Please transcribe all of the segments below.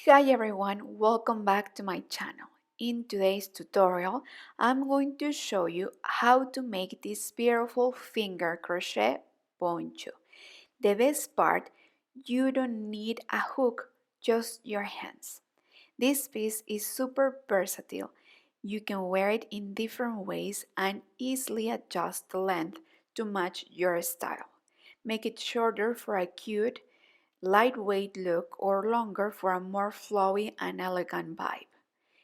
Hi everyone, welcome back to my channel. In today's tutorial, I'm going to show you how to make this beautiful finger crochet poncho. The best part, you don't need a hook, just your hands. This piece is super versatile. You can wear it in different ways and easily adjust the length to match your style. Make it shorter for a cute, lightweight look or longer for a more flowy and elegant vibe.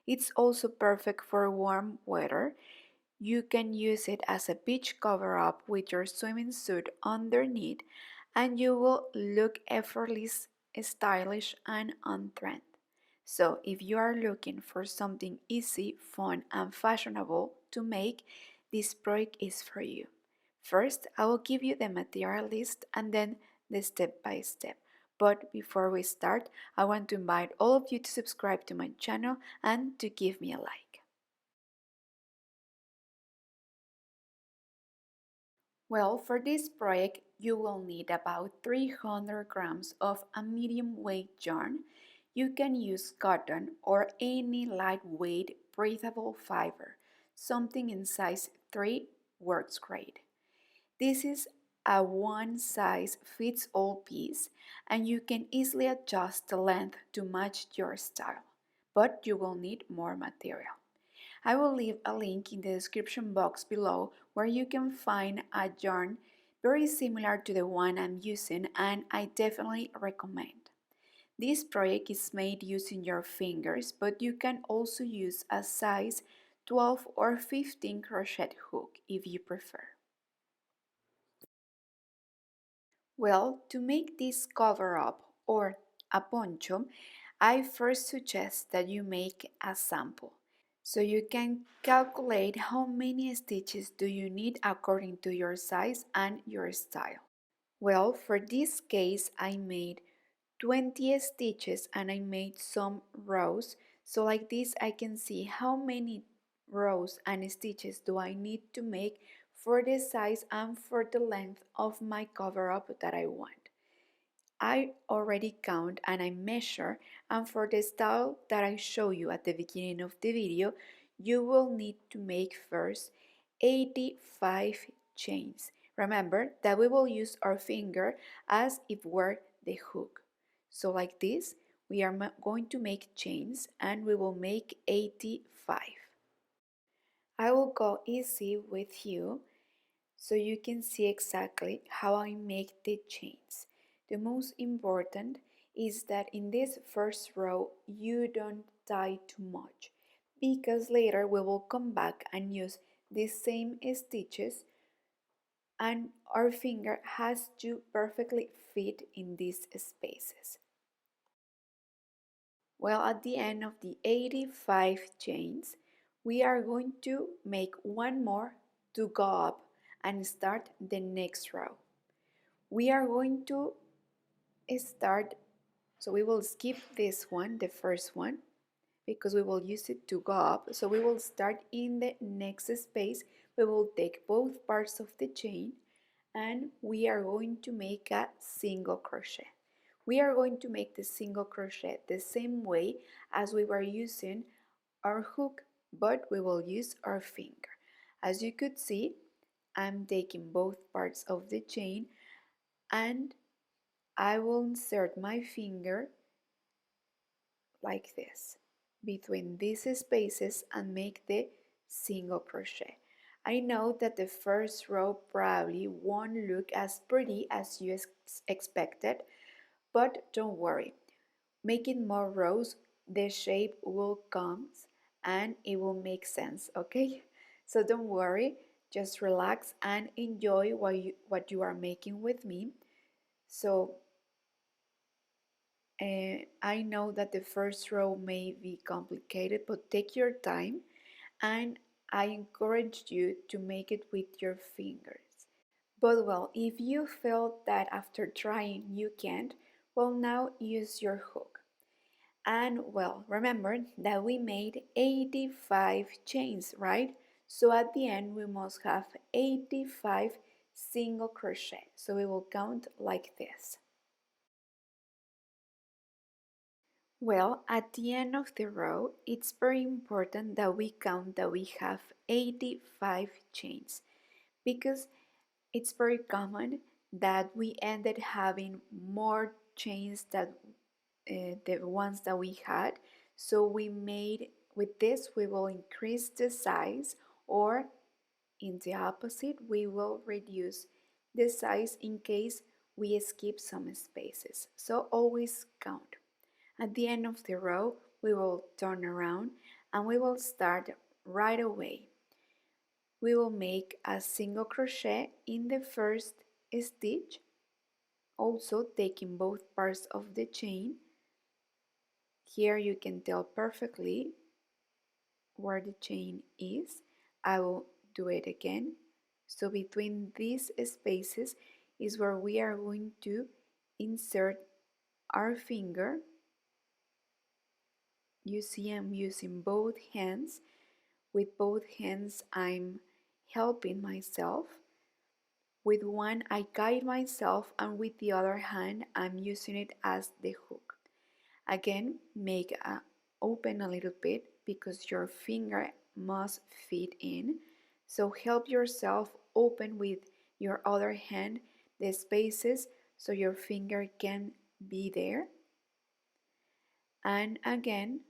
It's also perfect for warm weather. You can use it as a beach cover-up with your swimming suit underneath and you will look effortless, stylish and on trend. So if you are looking for something easy, fun and fashionable to make, this project is for you. First, I will give you the material list and then the step by step. But before we start, I want to invite all of you to subscribe to my channel and to give me a like. Well, for this project, you will need about 300 grams of a medium weight yarn. You can use cotton or any lightweight breathable fiber. Something in size 3 works great. This is a one size fits all piece and you can easily adjust the length to match your style, but you will need more material. I will leave a link in the description box below where you can find a yarn very similar to the one I'm using and I definitely recommend. This project is made using your fingers, but you can also use a size 12 or 15 crochet hook if you prefer. Well, to make this cover up or a poncho, I first suggest that you make a sample. So you can calculate how many stitches do you need according to your size and your style. Well, for this case I made 20 stitches and I made some rows. So like this I can see how many rows and stitches do I need to make for the size and for the length of my cover up that I want. I already count and I measure, and for the style that I show you at the beginning of the video, you will need to make first 85 chains. Remember that we will use our finger as if we're the hook. So like this, we are going to make chains and we will make 85. I will go easy with you so you can see exactly how I make the chains. The most important is that in this first row you don't tie too much because later we will come back and use the same stitches and our finger has to perfectly fit in these spaces. Well, at the end of the 85 chains, we are going to make one more to go up and start the next row. We are going to start, so we will skip this one, the first one, because we will use it to go up. So we will start in the next space. We will take both parts of the chain and we are going to make a single crochet. We are going to make the single crochet the same way as we were using our hook, but we will use our finger. As you could see, I'm taking both parts of the chain and I will insert my finger like this between these spaces and make the single crochet. I know that the first row probably won't look as pretty as you expected, but don't worry. Making more rows, the shape will come and it will make sense, okay? So don't worry, just relax and enjoy what you are making with me. So I know that the first row may be complicated, but take your time and I encourage you to make it with your fingers. But well, if you feel that after trying you can't, well, now use your hook. And well, remember that we made 85 chains, right? So at the end we must have 85 single crochet. So we will count like this. Well, at the end of the row, it's very important that we count that we have 85 chains because it's very common that we ended having more chains than the ones that we had. So we made, with this, we will increase the size, or in the opposite, we will reduce the size in case we skip some spaces. So always count. At the end of the row, we will turn around and we will start right away. We will make a single crochet in the first stitch, also taking both parts of the chain. Here you can tell perfectly where the chain is. I will do it again. So between these spaces is where we are going to insert our finger. You see I'm using both hands. With both hands I'm helping myself. With one I guide myself and with the other hand I'm using it as the hook. Again, open a little bit because your finger must fit in. So help yourself open with your other hand the spaces so your finger can be there. And again,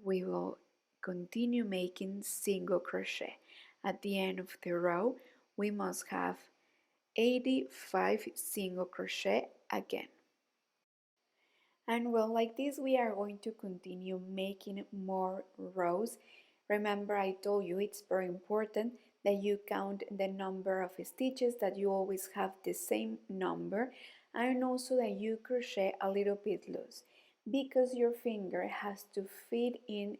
we will continue making single crochet. At the end of the row, we must have 85 single crochet again. And well, like this, we are going to continue making more rows. Remember, I told you it's very important that you count the number of stitches, that you always have the same number, and also that you crochet a little bit loose because your finger has to fit in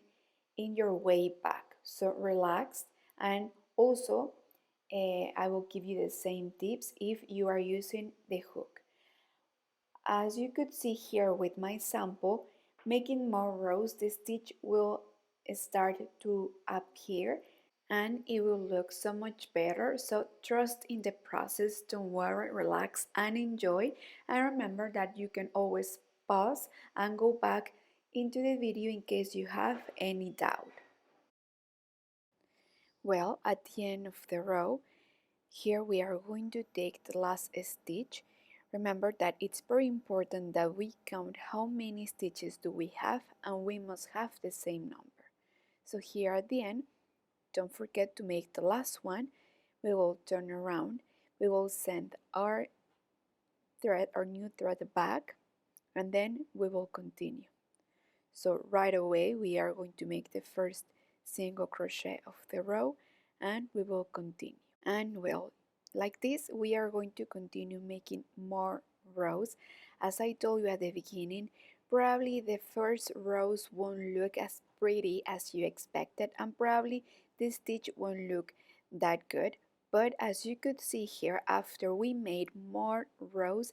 your way back. So relax, and also I will give you the same tips if you are using the hook. As you could see here with my sample, making more rows, the stitch will start to appear and it will look so much better. So trust in the process, don't worry, relax and enjoy. And remember that you can always pause and go back into the video in case you have any doubt. Well, at the end of the row, here we are going to take the last stitch. Remember that it's very important that we count how many stitches do we have, and we must have the same number. So here at the end, don't forget to make the last one. We will turn around. We will send our new thread back, and then we will continue. So right away we are going to make the first single crochet of the row and we will continue. And well, like this we are going to continue making more rows. As I told you at the beginning, probably the first rows won't look as pretty as you expected, and probably the stitch won't look that good, but as you could see here, after we made more rows,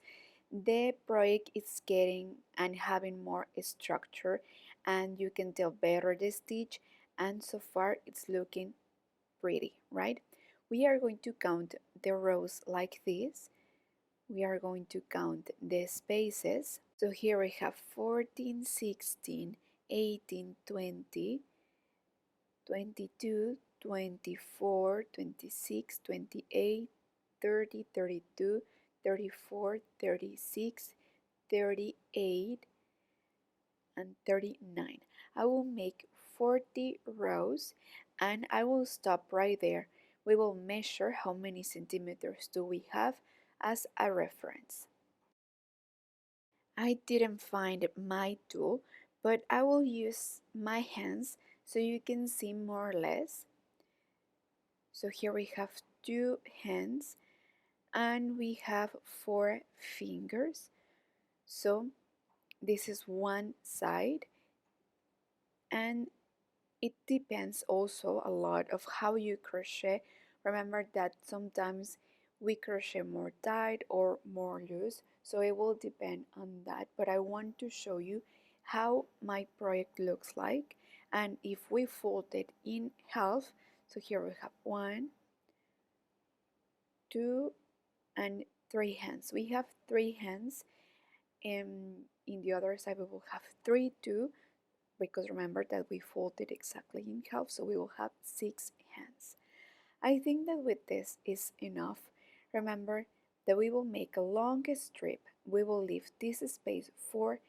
the project is getting and having more structure, and you can tell better the stitch, and so far it's looking pretty, right? We are going to count the rows like this. We are going to count the spaces. So here we have 14, 16, 18, 20, 22, 24, 26, 28, 30, 32, 34, 36, 38, and 39. I will make 40 rows and I will stop right there. We will measure how many centimeters do we have as a reference. I didn't find my tool, but I will use my hands so you can see more or less. So here we have two hands and we have 4 fingers. So this is one side, and it depends also a lot of how you crochet. Remember that sometimes we crochet more tight or more loose, so it will depend on that, but I want to show you how my project looks like. And if we fold it in half, so here we have 1, 2, and 3 hands. We have 3 hands, and in the other side we will have 3 too, because remember that we folded exactly in half, so we will have 6 hands. I think that with this is enough. Remember that we will make a long strip. We will leave this space for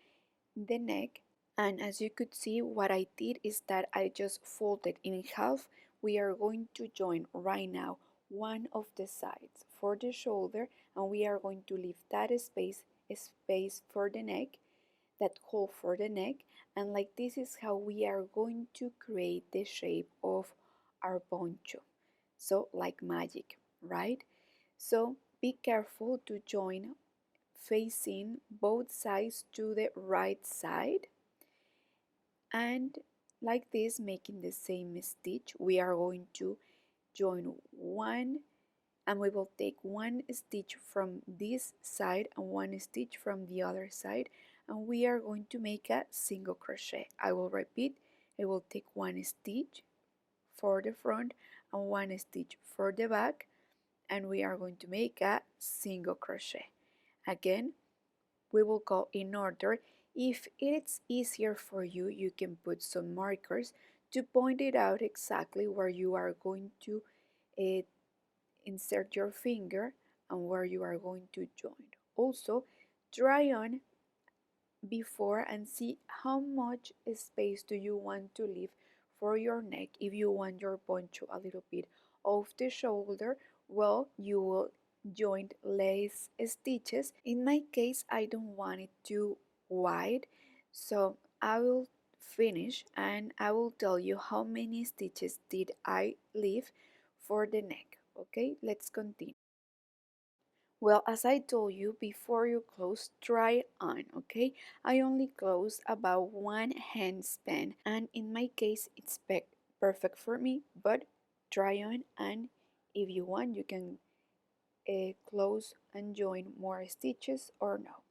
the neck, and as you could see, what I did is that I just folded in half. We are going to join right now one of the sides for the shoulder, and we are going to leave that space for the neck, that hole for the neck, and like this is how we are going to create the shape of our poncho. So like magic, right? So be careful to join facing both sides to the right side, and like this, making the same stitch, we are going to join one, and we will take one stitch from this side and one stitch from the other side, and we are going to make a single crochet. I will repeat. I will take one stitch for the front and one stitch for the back, and we are going to make a single crochet. Again, we will go in order. If it's easier for you, you can put some markers to point it out exactly where you are going to uh, insert your finger and where you are going to join. Also, try on before and see how much space do you want to leave for your neck. If you want your poncho a little bit off the shoulder, well, you will join lace stitches. In my case, I don't want it too wide, so I will finish and I will tell you how many stitches did I leave for the neck. Okay, let's continue. Well, as I told you, before you close, try on, okay? I only close about one hand span, and in my case, it's perfect for me, but try on, and if you want, you can close and join more stitches or no.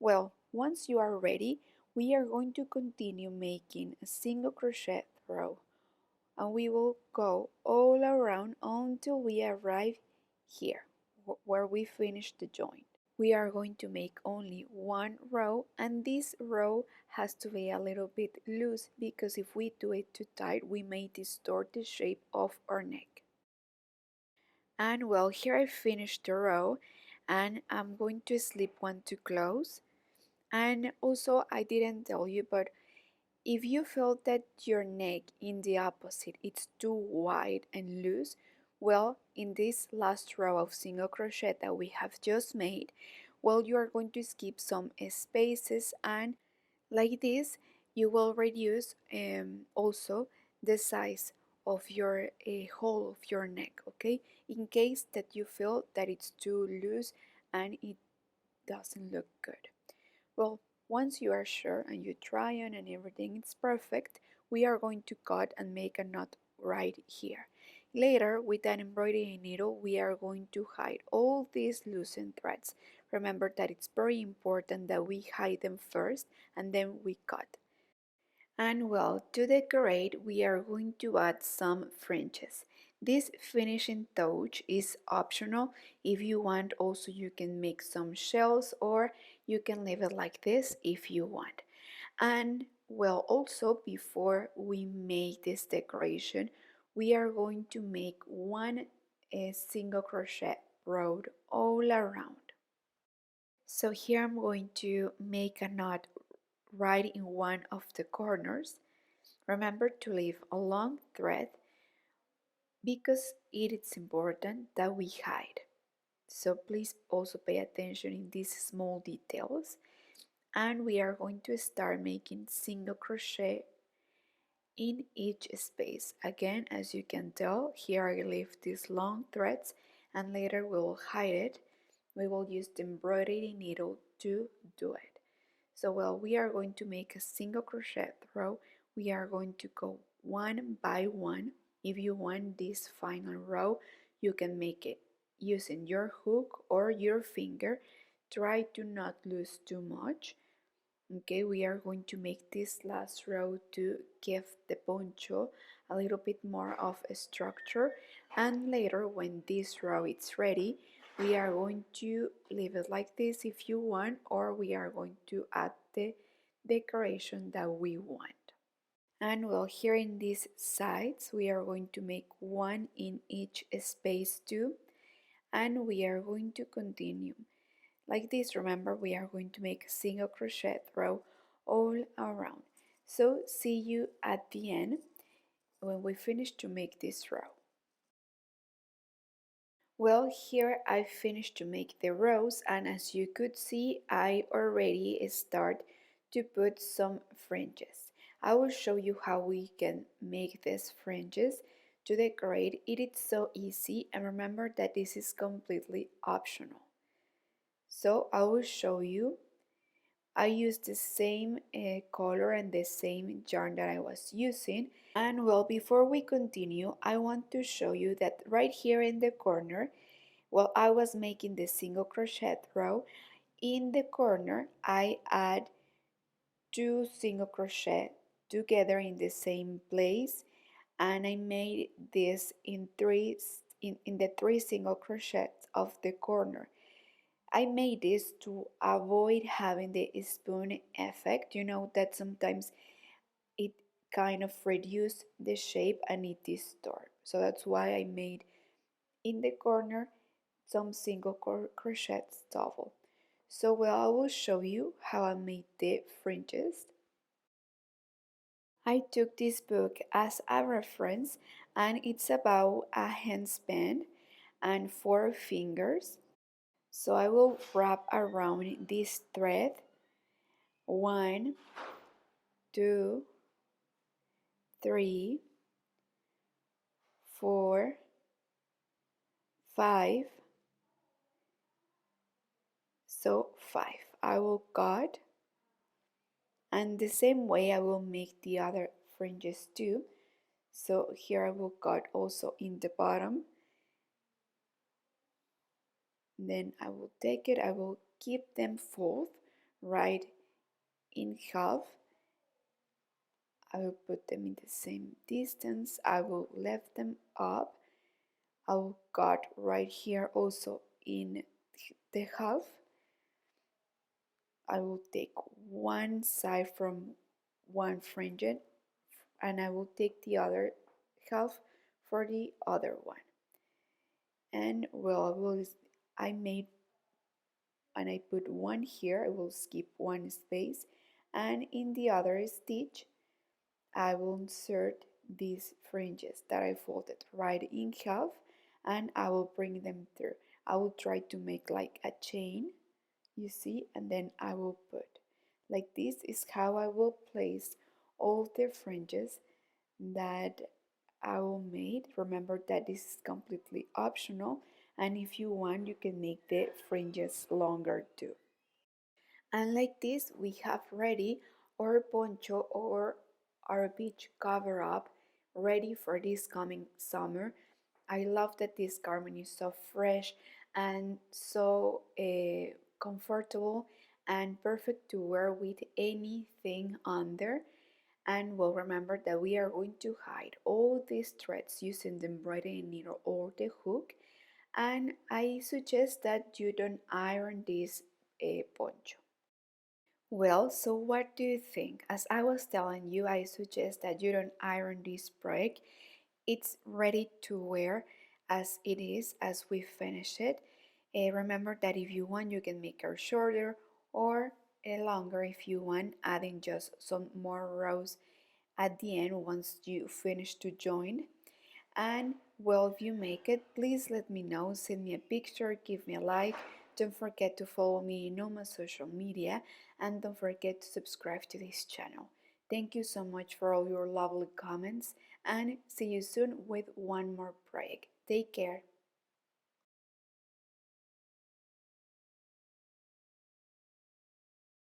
Well, once you are ready, we are going to continue making a single crochet row, and we will go all around until we arrive here where we finish the joint. We are going to make only one row, and this row has to be a little bit loose because if we do it too tight we may distort the shape of our neck. And well, here I finished the row, and I'm going to slip one to close. And also I didn't tell you, but if you feel that your neck in the opposite it's too wide and loose, well, in this last row of single crochet that we have just made, well, you are going to skip some spaces, and like this you will reduce also the size of your hole of your neck, okay, in case that you feel that it's too loose and it doesn't look good. Well, once you are sure and you try on and everything is perfect, we are going to cut and make a knot right here. Later, with an embroidery needle, we are going to hide all these loosened threads. Remember that it's very important that we hide them first and then we cut. And well, to decorate, we are going to add some fringes. This finishing touch is optional. If you want, also you can make some shells or you can leave it like this if you want. And well, also before we make this decoration, we are going to make one single crochet row all around. So here I'm going to make a knot right in one of the corners. Remember to leave a long thread because it is important that we hide. So please also pay attention in these small details. And we are going to start making single crochet in each space. Again, as you can tell, here I leave these long threads and later we will hide it. We will use the embroidery needle to do it. So well, we are going to make a single crochet row. We are going to go one by one. If you want this final row, you can make it using your hook or your finger. Try to not lose too much. Okay, we are going to make this last row to give the poncho a little bit more of a structure, and later when this row is ready, We are going to leave it like this if you want, or we are going to add the decoration that we want. And well, here in these sides we are going to make one in each space too, and we are going to continue like this. Remember, we are going to make a single crochet row all around. So see you at the end when we finish to make this row. Well, here I finished to make the rows, and as you could see, I already start to put some fringes. I will show you how we can make these fringes to decorate. It is so easy, and remember that this is completely optional. So I will show you. I used the same color and the same yarn that I was using. And well, before we continue, I want to show you that right here in the corner, while I was making the single crochet row, in the corner I add 2 single crochet together in the same place, and I made this in the 3 single crochets of the corner. I made this to avoid having the spoon effect. You know that sometimes it kind of reduces the shape and it distorts. So that's why I made in the corner some single crochets double. So well, I will show you how I made the fringes. I took this book as a reference, and it's about a handspan and 4 fingers. So I will wrap around this thread 1, 2, 3, 4, 5. So 5. I will cut, and the same way I will make the other fringes too. So here I will cut also in the bottom. Then I will take it, I will keep them fold right in half. I will put them in the same distance. I will lift them up. I will cut right here also in the half. I will take one side from one fringe, and I will take the other half for the other one. And well, I made, and I put one here. I will skip one space, and in the other stitch I will insert these fringes that I folded right in half, and I will bring them through. I will try to make like a chain, you see, and then I will put like this is how I will place all the fringes that I will make. Remember that this is completely optional, and if you want you can make the fringes longer too. And like this we have ready our poncho or our beach cover up ready for this coming summer. I love that this garment is so fresh and so comfortable and perfect to wear with anything under. And well, remember that we are going to hide all these threads using the embroidery needle or the hook. And I suggest that you don't iron this poncho. Well, so what do you think? As I was telling you, I suggest that you don't iron this project. It's ready to wear as it is as we finish it. Remember that if you want, you can make it shorter or longer if you want, adding just some more rows at the end once you finish to join. And well, if you make it, please let me know. Send me a picture, give me a like. Don't forget to follow me in all my social media, and don't forget to subscribe to this channel. Thank you so much for all your lovely comments, and see you soon with one more project. Take care.